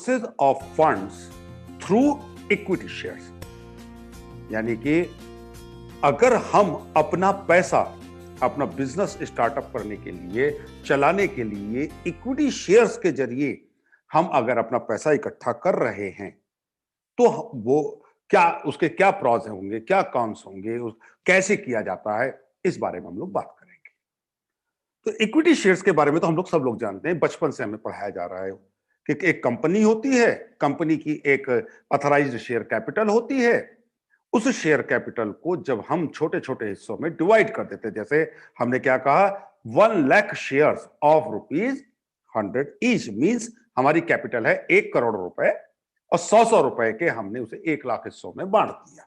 Sources of funds through equity shares. यानी कि अगर हम अपना पैसा अपना बिजनेस स्टार्टअप करने के लिए, चलाने के लिए इक्विटी शेयर्स के जरिए हम अगर अपना पैसा इकट्ठा कर रहे हैं, तो वो क्या, उसके क्या प्रॉस होंगे, क्या कॉन्स होंगे, कैसे किया जाता है, इस बारे में हम लोग बात करेंगे। तो इक्विटी शेयर्स के बारे में तो हम लोग सब लोग जानते हैं, बचपन से हमें पढ़ाया जा रहा है कि एक कंपनी होती है, कंपनी की एक ऑथराइज्ड शेयर कैपिटल होती है। उस शेयर कैपिटल को जब हम छोटे छोटे हिस्सों में डिवाइड कर देते, जैसे हमने क्या कहा, 1 lakh shares of ₹100 each, means हमारी कैपिटल है 1 करोड़ रुपए, और 100 रुपए के हमने उसे 1 लाख हिस्सों में बांट दिया।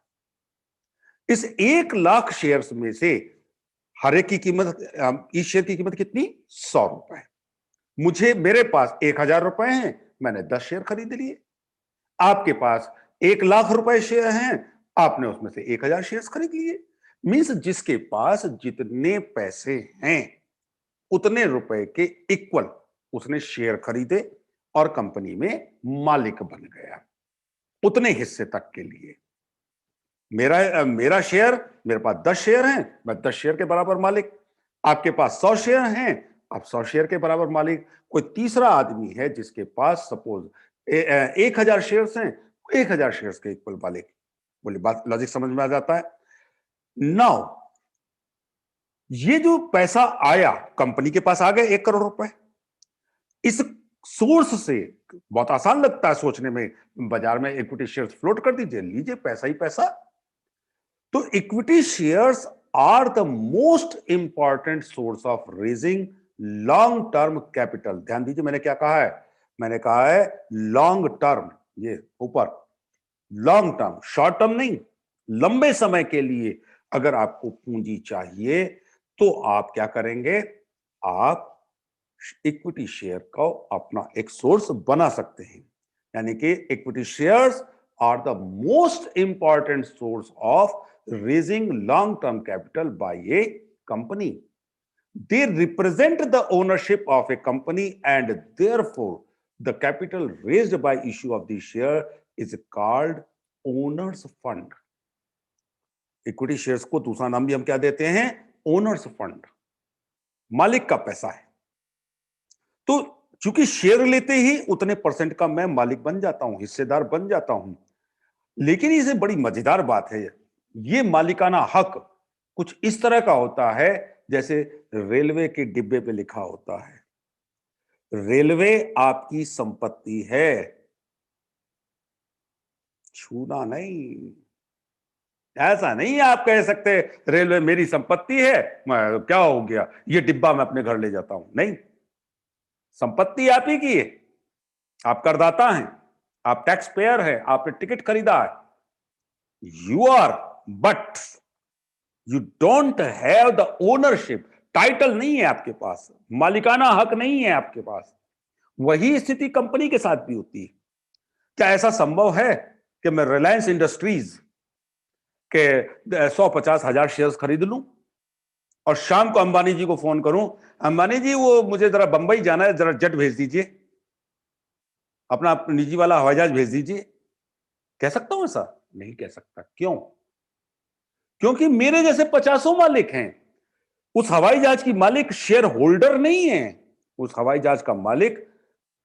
इस 1 लाख शेयर्स में से हर एक की कीमत, इस शेयर की कीमत कितनी, 100 रुपए। मेरे पास 1,000 रुपए हैं, मैंने 10 शेयर खरीद लिए। आपके पास 1 लाख रुपए शेयर हैं, आपने उसमें से 1,000 शेयर खरीद लिए। मींस जिसके पास जितने पैसे हैं उतने रुपए के इक्वल उसने शेयर खरीदे और कंपनी में मालिक बन गया, उतने हिस्से तक के लिए। मेरा शेयर, मेरे पास 10 शेयर हैं, मैं 10 शेयर के बराबर मालिक। आपके पास 100 शेयर हैं, आप 100 शेयर के बराबर मालिक। कोई तीसरा आदमी है जिसके पास सपोज 1,000 शेयर्स हैं, 1,000 शेयर्स के इक्वल मालिक। बोली बात, लॉजिक समझ में आ जाता है। नाउ ये जो पैसा आया, कंपनी के पास आ गए 1 करोड़ रुपए। इस सोर्स से बहुत आसान लगता है सोचने में, बाजार में इक्विटी शेयर्स फ्लोट कर दीजिए, लीजिए पैसा ही पैसा। तो equity shares are the most important source of raising long term capital. ध्यान दीजिए, मैंने क्या कहा है, मैंने कहा है लॉन्ग टर्म, ये ऊपर लॉन्ग टर्म, शॉर्ट टर्म नहीं, लंबे समय के लिए अगर आपको पूंजी चाहिए तो आप क्या करेंगे, आप इक्विटी शेयर को अपना एक सोर्स बना सकते हैं। यानी कि equity shares are the most important source of raising long term capital by a company. They represent the ownership of a company and therefore the capital raised by issue of the share is called owners fund. Equity shares को दूसरा नाम भी हम क्या देते हैं, owner's fund, मालिक का पैसा है। तो चूंकि शेयर लेते ही उतने परसेंट का मैं मालिक बन जाता हूं, हिस्सेदार बन जाता हूं। लेकिन इसे बड़ी मजेदार बात है, ये मालिकाना हक कुछ इस तरह का होता है जैसे रेलवे के डिब्बे पे लिखा होता है, रेलवे आपकी संपत्ति है, छूना नहीं। ऐसा नहीं आप कह सकते रेलवे मेरी संपत्ति है, क्या हो गया, ये डिब्बा मैं अपने घर ले जाता हूं। नहीं, संपत्ति आप ही की है, आप करदाता हैं, आप टैक्स पेयर हैं, आपने टिकट खरीदा है, you are, but you don't have the ownership. Title नहीं है आपके पास, मालिकाना हक नहीं है आपके पास। वही स्थिति कंपनी के साथ भी होती है। क्या ऐसा संभव है कि मैं रिलायंस इंडस्ट्रीज के 150 हजार शेयर्स खरीद लूं और शाम को अंबानी जी को फोन करूं, अंबानी जी वो मुझे जरा बंबई जाना है, जरा जेट भेज दीजिए, अपना निजी वाला हवाई जहाज भेज दीजिए? कह सकता हूं ऐसा? नहीं कह सकता। क्यों? क्योंकि मेरे जैसे 50 मालिक हैं। उस हवाई जहाज की मालिक शेयर होल्डर नहीं है, उस हवाई जहाज का मालिक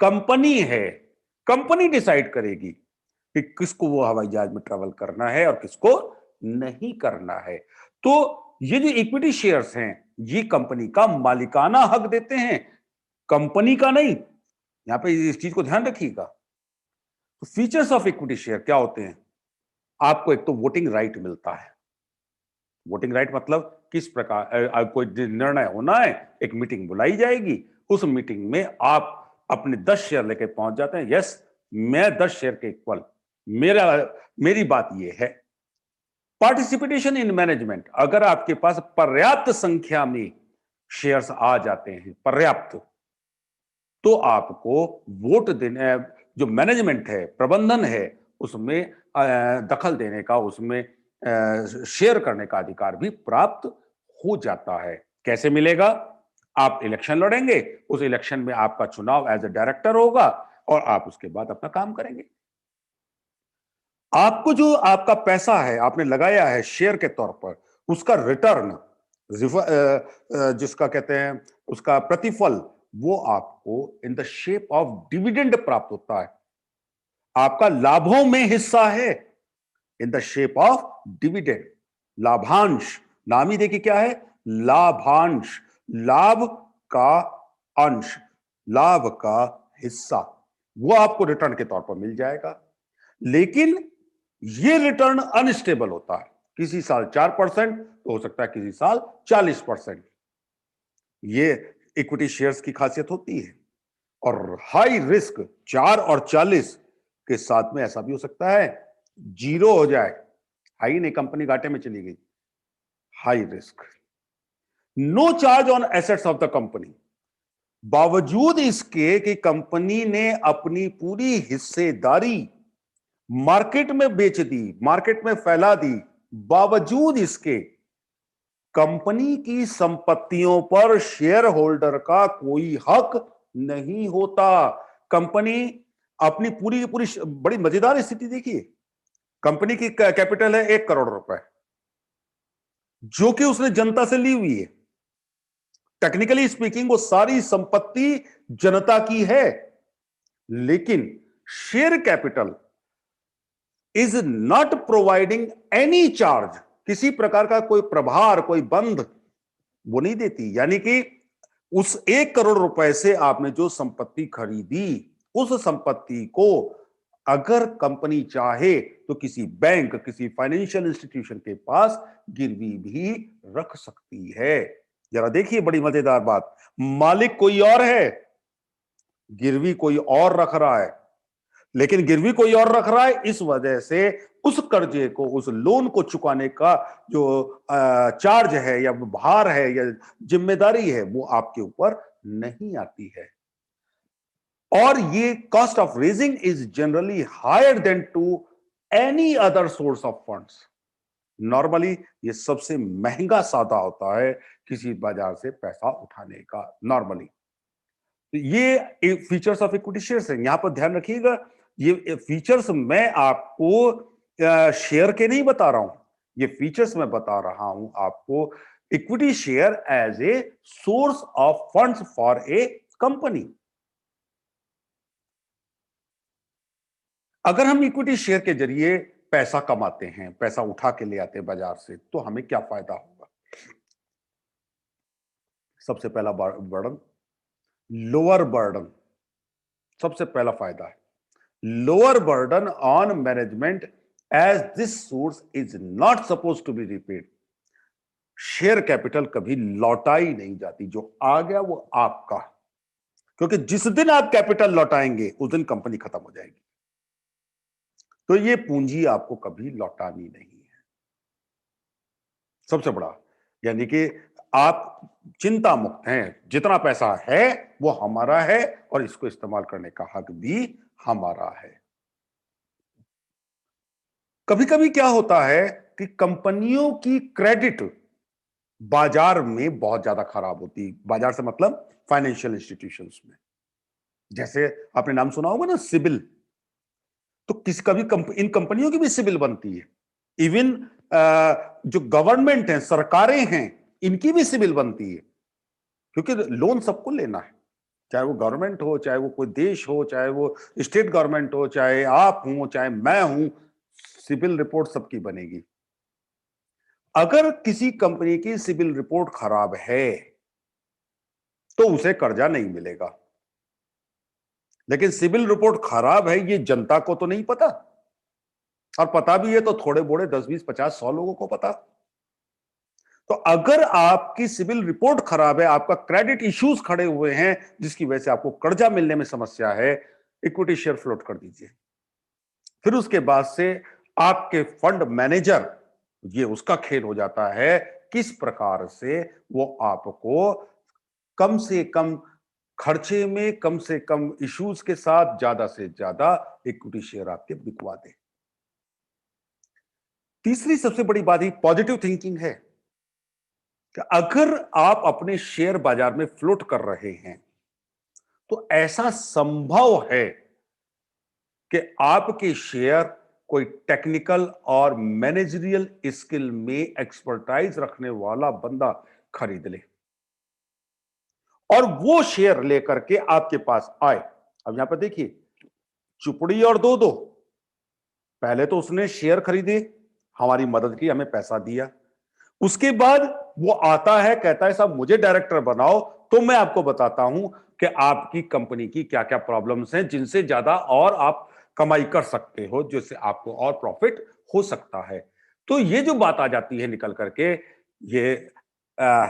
कंपनी है। कंपनी डिसाइड करेगी कि किसको वो हवाई जहाज में ट्रैवल करना है और किसको नहीं करना है। तो ये जो इक्विटी शेयर्स हैं, ये कंपनी का मालिकाना हक देते हैं, कंपनी का नहीं। यहां पे इस चीज को ध्यान रखिएगा। तो फीचर्स ऑफ इक्विटी शेयर क्या होते हैं? आपको एक तो वोटिंग राइट मिलता है। वोटिंग राइट मतलब किस प्रकार कोई निर्णय होना है, एक मीटिंग बुलाई जाएगी, उस मीटिंग में आप अपने 10 शेयर लेके पहुंच जाते हैं। यस, मैं 10 शेयर के इक्वल, मेरी बात यह है। पार्टिसिपेशन इन मैनेजमेंट, अगर आपके पास पर्याप्त संख्या में शेयर्स आ जाते हैं, पर्याप्त, तो आपको वोट देने, जो मैनेजमेंट है, प्रबंधन है, उसमें दखल देने का, उसमें शेयर करने का अधिकार भी प्राप्त हो जाता है। कैसे मिलेगा? आप इलेक्शन लड़ेंगे, उस इलेक्शन में आपका चुनाव एज ए डायरेक्टर होगा, और आप उसके बाद अपना काम करेंगे। आपको जो आपका पैसा है आपने लगाया है शेयर के तौर पर, उसका रिटर्न जिसका कहते हैं उसका प्रतिफल, वो आपको in the shape of dividend प्राप्त होता है। आपका लाभों में हिस्सा है in the shape of dividend, लाभांश। नाम ही देखिए क्या है, लाभांश, लाभ का अंश, लाभ का हिस्सा, वो आपको रिटर्न के तौर पर मिल जाएगा। लेकिन ये रिटर्न अनस्टेबल होता है, किसी साल 4% तो हो सकता है किसी साल 40%। ये इक्विटी शेयर्स की खासियत होती है। और हाई रिस्क 4 और 40 के साथ में ऐसा भी हो सकता है जीरो हो जाए, हाई नहीं, कंपनी घाटे में चली गई, high risk. No charge on assets of the company, बावजूद इसके कि कंपनी ने अपनी पूरी हिस्सेदारी मार्केट में बेच दी, मार्केट में फैला दी, बावजूद इसके कंपनी की संपत्तियों पर शेयर होल्डर का कोई हक नहीं होता। कंपनी अपनी पूरी की पूरी, बड़ी मजेदार स्थिति देखिए, कंपनी की कैपिटल है 1 करोड़ रुपए, जो कि उसने जनता से ली हुई है। टेक्निकली स्पीकिंग वो सारी संपत्ति जनता की है, लेकिन share capital is not providing any charge, किसी प्रकार का कोई प्रभार, कोई बंध वो नहीं देती। यानी कि उस 1 करोड़ रुपए से आपने जो संपत्ति खरीदी, उस संपत्ति को अगर कंपनी चाहे तो किसी बैंक, किसी फाइनेंशियल इंस्टीट्यूशन के पास गिरवी भी रख सकती है। जरा देखिए बड़ी मजेदार बात, मालिक कोई और है, गिरवी कोई और रख रहा है, लेकिन गिरवी कोई और रख रहा है, इस वजह से उस कर्जे को, उस लोन को चुकाने का जो चार्ज है या भार है या जिम्मेदारी है, वो आपके ऊपर नहीं आती है। और ये cost of raising is generally higher than to any other source of funds. Normally ये सबसे महंगा सौदा होता है किसी बाजार से पैसा उठाने का, नॉर्मली। तो ये फीचर्स ऑफ इक्विटी शेयर्स है, यहां पर ध्यान रखिएगा। ये फीचर्स मैं आपको शेयर के नहीं बता रहा हूं, ये फीचर्स मैं बता रहा हूं आपको equity share as a source of funds for a company. अगर हम इक्विटी शेयर के जरिए पैसा कमाते हैं, पैसा उठा के ले आते हैं बाजार से, तो हमें क्या फायदा होगा? सबसे पहला बर्डन, लोअर बर्डन, सबसे पहला फायदा है lower burden on management as this source is not suppose to be repaid. Share capital कभी लौटाई नहीं जाती, जो आ गया वो आपका, क्योंकि जिस दिन आप कैपिटल लौटाएंगे उस दिन कंपनी खत्म हो जाएगी। तो ये पूंजी आपको कभी लौटानी नहीं है, सबसे बड़ा। यानी कि आप चिंता मुक्त हैं, जितना पैसा है वो हमारा है और इसको इस्तेमाल करने का हक भी हमारा है। कभी कभी क्या होता है कि कंपनियों की क्रेडिट बाजार में बहुत ज्यादा खराब होती है। बाजार से मतलब फाइनेंशियल इंस्टीट्यूशंस में, जैसे आपने नाम सुना होगा ना सिबिल, तो किसी कभी इन कंपनियों की भी सिबिल बनती है। इवन जो गवर्नमेंट है, सरकारें हैं, इनकी भी सिबिल बनती है, क्योंकि लोन सबको लेना है, चाहे वो गवर्नमेंट हो, चाहे वो कोई देश हो, चाहे वो स्टेट गवर्नमेंट हो, चाहे आप हो, चाहे मैं हूं, सिबिल रिपोर्ट सबकी बनेगी। अगर किसी कंपनी की सिबिल रिपोर्ट खराब है तो उसे कर्जा नहीं मिलेगा, लेकिन सिबिल रिपोर्ट खराब है ये जनता को तो नहीं पता, और पता भी है तो थोड़े बोड़े 10, 20, 50, 100 लोगों को पता। तो अगर आपकी सिबिल रिपोर्ट खराब है, आपका क्रेडिट इश्यूज खड़े हुए हैं जिसकी वजह से आपको कर्जा मिलने में समस्या है, इक्विटी शेयर फ्लोट कर दीजिए। फिर उसके बाद से आपके फंड मैनेजर, ये उसका खेल हो जाता है किस प्रकार से वो आपको कम से कम खर्चे में, कम से कम इश्यूज के साथ ज्यादा से ज्यादा इक्विटी शेयर आपके बिकवा दे। तीसरी सबसे बड़ी बात ही पॉजिटिव थिंकिंग है कि अगर आप अपने शेयर बाजार में फ्लोट कर रहे हैं तो ऐसा संभव है कि आपके शेयर कोई टेक्निकल और मैनेजरियल स्किल में एक्सपर्टाइज रखने वाला बंदा खरीद ले और वो शेयर लेकर के आपके पास आए। अब यहां पर देखिए, चुपड़ी और दो दो, पहले तो उसने शेयर खरीदे, हमारी मदद की, हमें पैसा दिया। उसके बाद वो आता है, कहता है साहब मुझे डायरेक्टर बनाओ, तो मैं आपको बताता हूं कि आपकी कंपनी की क्या क्या प्रॉब्लम्स हैं जिनसे ज्यादा और आप कमाई कर सकते हो, जिससे आपको और प्रॉफिट हो सकता है। तो ये जो बात आ जाती है निकल करके, ये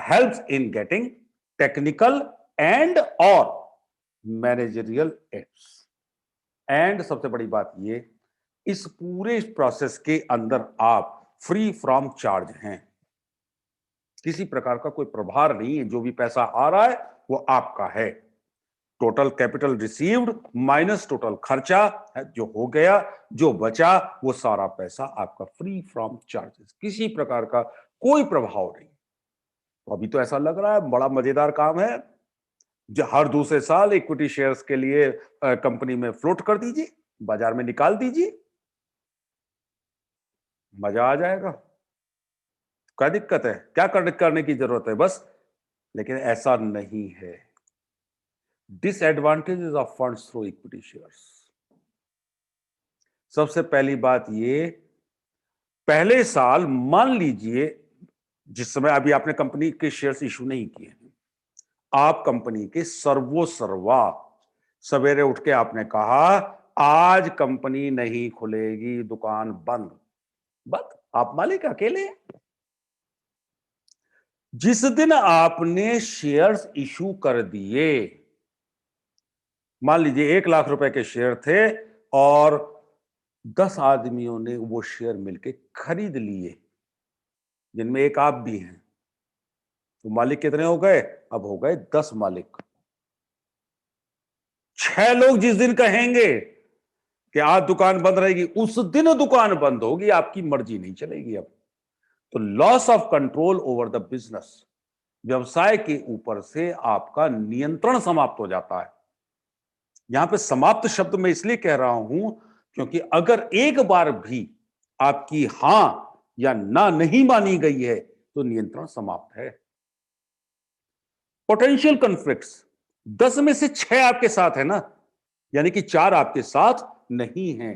helps in getting technical and और मैनेजरियल एड्स। एंड सबसे बड़ी बात ये, इस पूरे प्रोसेस के अंदर आप फ्री फ्रॉम चार्ज हैं, किसी प्रकार का कोई प्रभार नहीं है। जो भी पैसा आ रहा है वो आपका है। Total capital received minus total खर्चा है, जो हो गया, जो बचा, वो सारा पैसा आपका फ्री फ्रॉम चार्जेस, किसी प्रकार का कोई प्रभाव नहीं। तो अभी तो ऐसा लग रहा है बड़ा मजेदार काम है, जो हर दूसरे साल इक्विटी शेयर्स के लिए कंपनी में फ्लोट कर दीजिए, बाजार में निकाल दीजिए, मजा आ जाएगा। क्या दिक्कत है, क्या करने की जरूरत है बस। लेकिन ऐसा नहीं है। Disadvantages of funds through equity shares. सबसे पहली बात ये, पहले साल मान लीजिए, जिस समय अभी आपने कंपनी के शेयर्स इशू नहीं किए, आप कंपनी के सर्वोसर्वा सवेरे उठ के आपने कहा आज कंपनी नहीं खुलेगी, दुकान बंद, बंद, आप मालिक अकेले हैं। जिस दिन आपने शेयर्स इशू कर दिए, मान लीजिए 1 लाख रुपए के शेयर थे और 10 आदमियों ने वो शेयर मिलके खरीद लिए, जिनमें एक आप भी हैं, तो मालिक कितने हो गए? अब हो गए 10 मालिक। 6 लोग जिस दिन कहेंगे कि आज दुकान बंद रहेगी, उस दिन दुकान बंद होगी, आपकी मर्जी नहीं चलेगी। अब तो loss of control over the business, व्यवसाय के ऊपर से आपका नियंत्रण समाप्त हो जाता है। यहां पे समाप्त शब्द मैं इसलिए कह रहा हूं क्योंकि अगर एक बार भी आपकी हां या ना नहीं मानी गई है तो नियंत्रण समाप्त है। पोटेंशियल कॉन्फ्लिक्ट्स, 10 में से 6 आपके साथ है ना, यानी कि 4 आपके साथ नहीं है,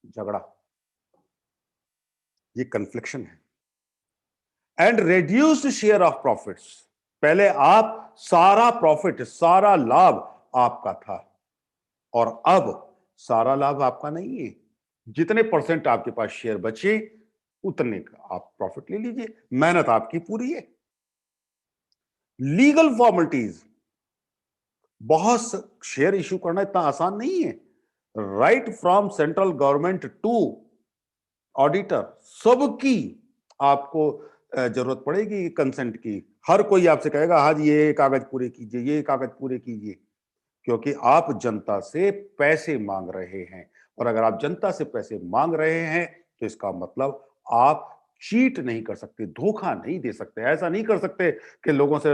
झगड़ा, ये कन्फ्लिक्शन है। And reduced share of profits, पहले आप सारा प्रॉफिट, सारा लाभ आपका था और अब सारा लाभ आपका नहीं है। जितने परसेंट आपके पास शेयर बचे उतने का आप प्रॉफिट ले लीजिए, मेहनत आपकी पूरी है। लीगल फॉर्मेलिटीज, बहुत शेयर इशू करना इतना आसान नहीं है। Right from central government to auditor, सबकी आपको जरूरत पड़ेगी कंसेंट की। हर कोई आपसे कहेगा हाँ जी ये कागज पूरे कीजिए, ये कागज पूरे कीजिए, क्योंकि आप जनता से पैसे मांग रहे हैं। और अगर आप जनता से पैसे मांग रहे हैं तो इसका मतलब आप चीट नहीं कर सकते, धोखा नहीं दे सकते। ऐसा नहीं कर सकते कि लोगों से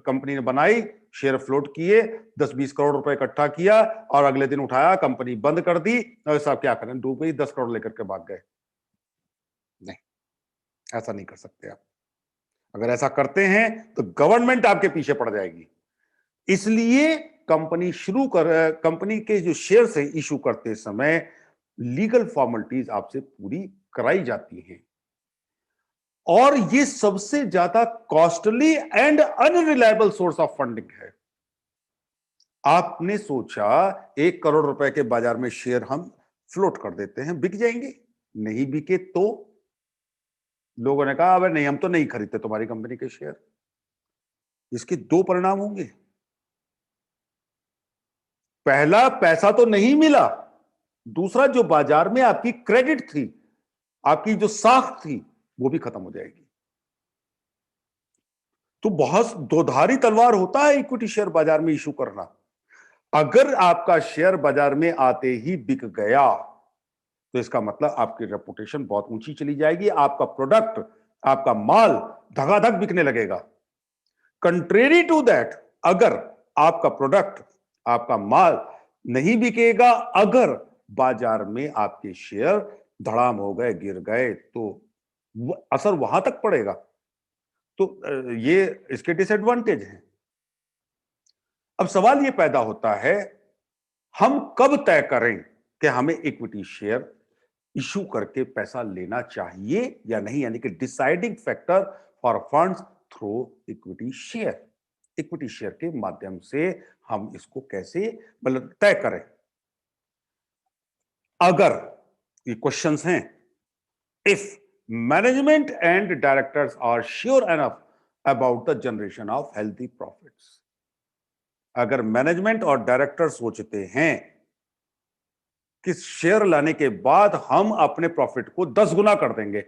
कंपनी ने बनाई, शेयर फ्लोट किए, 10-20 करोड़ रुपए इकट्ठा किया और अगले दिन उठाया, कंपनी बंद कर दी और साहब क्या करें, डूब गई, 10 करोड़ लेकर के भाग गए। नहीं, ऐसा नहीं कर सकते आप। अगर ऐसा करते हैं तो गवर्नमेंट आपके पीछे पड़ जाएगी। इसलिए कंपनी के जो शेयर है इशू करते समय लीगल फॉर्मेलिटीज आपसे पूरी कराई जाती हैं और ये सबसे ज्यादा costly and unreliable source of funding है। आपने सोचा 1 करोड़ रुपए के बाजार में शेयर हम फ्लोट कर देते हैं, बिक जाएंगे, नहीं बिके तो लोगों ने कहा अबे नहीं, हम तो नहीं खरीदते तुम्हारी कंपनी के शेयर। इसके 2 परिणाम होंगे। पहला, पैसा तो नहीं मिला, दूसरा जो बाजार में आपकी क्रेडिट थी, आपकी जो साख थी, वो भी खत्म हो जाएगी। तो बहुत दोधारी तलवार होता है इक्विटी शेयर बाजार में इशू करना। अगर आपका शेयर बाजार में आते ही बिक गया तो इसका मतलब आपकी रेपुटेशन बहुत ऊंची चली जाएगी, आपका प्रोडक्ट, आपका माल धगाधग बिकने लगेगा। कंट्रेरी टू दैट, अगर आपका प्रोडक्ट, आपका माल नहीं बिकेगा, अगर बाजार में आपके शेयर धड़ाम हो गए, गिर गए, तो असर वहां तक पड़ेगा। तो ये इसके डिसएडवांटेज हैं। अब सवाल ये पैदा होता है, हम कब तय करें कि हमें इक्विटी शेयर इशू करके पैसा लेना चाहिए या नहीं, यानी कि deciding factor for funds through equity share. Equity share के माध्यम से हम इसको कैसे मतलब तय करें। अगर ये क्वेश्चंस हैं, if management and directors are sure enough about the generation of healthy profits, अगर मैनेजमेंट और डायरेक्टर सोचते हैं कि शेयर लाने के बाद हम अपने प्रॉफिट को 10 गुना कर देंगे,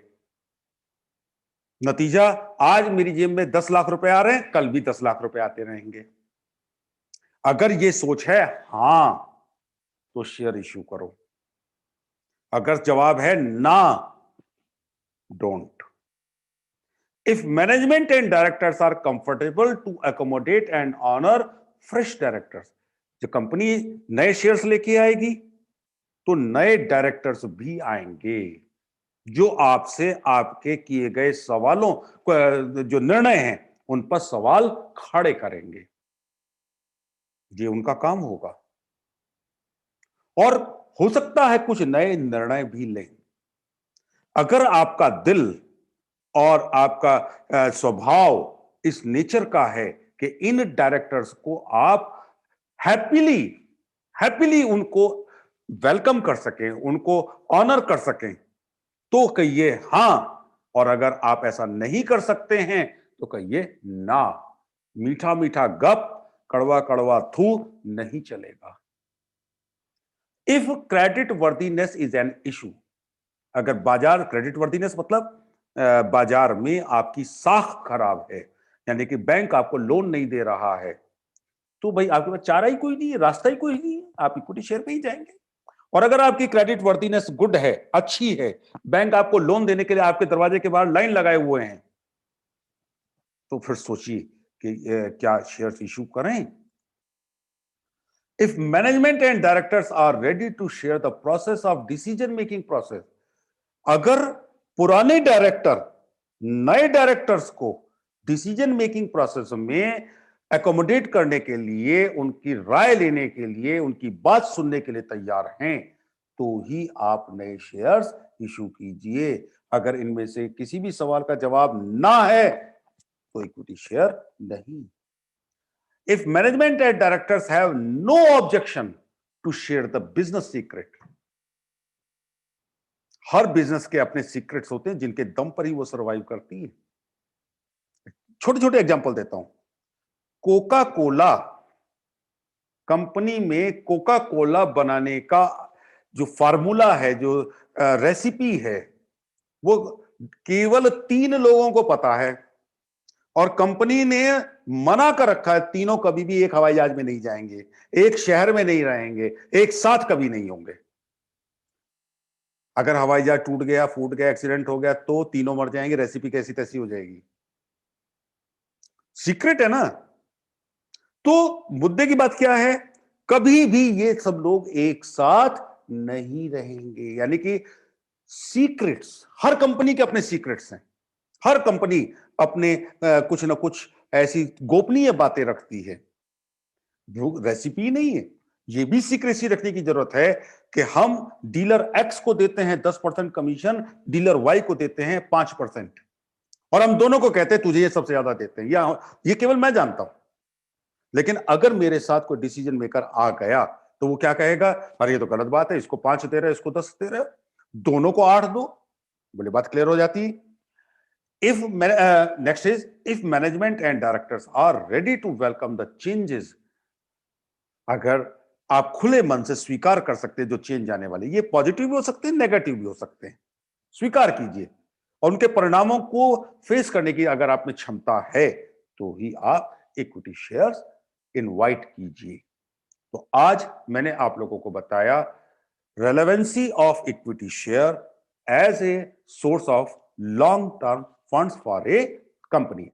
नतीजा आज मेरी जेब में 10 लाख रुपए आ रहे हैं, कल भी 10 लाख रुपए आते रहेंगे, अगर ये सोच है हां, तो शेयर इश्यू करो। अगर जवाब है ना, don't. If management and directors are comfortable to accommodate and honour fresh directors, जो कंपनी नए शेयर्स लेके आएगी तो नए डायरेक्टर्स भी आएंगे जो आपसे आपके किए गए सवालों जो निर्णय हैं उन पर सवाल खड़े करेंगे। ये उनका काम होगा और हो सकता है कुछ नए निर्णय भी लें। अगर आपका दिल और आपका स्वभाव इस नेचर का है कि इन डायरेक्टर्स को आप हैप्पीली हैप्पीली उनको वेलकम कर सकें, उनको ऑनर कर सकें, तो कहिए हां, और अगर आप ऐसा नहीं कर सकते हैं तो कहिए ना। मीठा मीठा गप, कड़वा कड़वा थू नहीं चलेगा। If credit worthiness is an issue, अगर बाजार क्रेडिट वर्दीनेस मतलब बाजार में आपकी साख खराब है, यानी कि बैंक आपको लोन नहीं दे रहा है, तो भाई आपके पास चारा ही कोई नहीं है, रास्ता ही कोई नहीं है, आप इक्विटी शेयर पे ही जाएंगे। और अगर आपकी क्रेडिट वर्दीनेस गुड है, अच्छी है, बैंक आपको लोन देने के लिए आपके दरवाजे के बाहर लाइन लगाए हुए हैं, तो फिर सोचिए कि क्या शेयर्स इशू करें। If management and directors are ready to share the process of decision making process, अगर पुराने डायरेक्टर नए डायरेक्टर्स को डिसीजन मेकिंग प्रोसेस में एकोमोडेट करने के लिए, उनकी राय लेने के लिए, उनकी बात सुनने के लिए तैयार हैं, तो ही आप नए शेयर्स इशू कीजिए। अगर इनमें से किसी भी सवाल का जवाब ना है तो इक्विटी शेयर नहीं। If management and directors have no objection to share the business secret, हर बिजनेस के अपने सीक्रेट्स होते हैं जिनके दम पर ही वो सरवाइव करती है। छोटे छोटे एग्जांपल देता हूं। कोका कोला कंपनी में कोका कोला बनाने का जो फार्मूला है, जो रेसिपी है, वो केवल 3 लोगों को पता है और कंपनी ने मना कर रखा है, तीनों कभी भी एक हवाई जहाज में नहीं जाएंगे, एक शहर में नहीं रहेंगे, एक साथ कभी नहीं होंगे। अगर हवाई जहाज टूट गया, फूट गया, एक्सीडेंट हो गया तो तीनों मर जाएंगे, रेसिपी कैसी तैसी हो जाएगी। सीक्रेट है ना। तो मुद्दे की बात क्या है, कभी भी ये सब लोग एक साथ नहीं रहेंगे, यानी कि सीक्रेट्स, हर कंपनी के अपने सीक्रेट्स हैं। हर कंपनी अपने कुछ ना कुछ ऐसी गोपनीय बातें रखती है, जो रेसिपी नहीं है। ये भी सीक्रेसी रखने की जरूरत है कि हम डीलर एक्स को देते हैं 10% कमीशन, डीलर वाई को देते हैं 5%, और हम दोनों को कहते हैं तुझे ये सबसे ज्यादा देते हैं, या ये केवल मैं जानता हूं। लेकिन अगर मेरे साथ कोई डिसीजन मेकर आ गया तो वो क्या कहेगा, अरे ये तो गलत बात है, इसको 5 दे रहे, इसको 10 दे रहे, दोनों को 8 दो। बोले बात क्लियर हो जाती है। If next is, if management and directors are ready to welcome the changes, अगर आप खुले मन से स्वीकार कर सकते हैं जो चेंज आने वाले, ये पॉजिटिव भी हो सकते हैं, नेगेटिव भी हो सकते हैं, स्वीकार कीजिए और उनके परिणामों को फेस करने की अगर आप में क्षमता है तो ही आप इक्विटी शेयर्स इनवाइट कीजिए। तो आज मैंने आप लोगों को बताया relevancy of equity share as a source of long term funds for a company.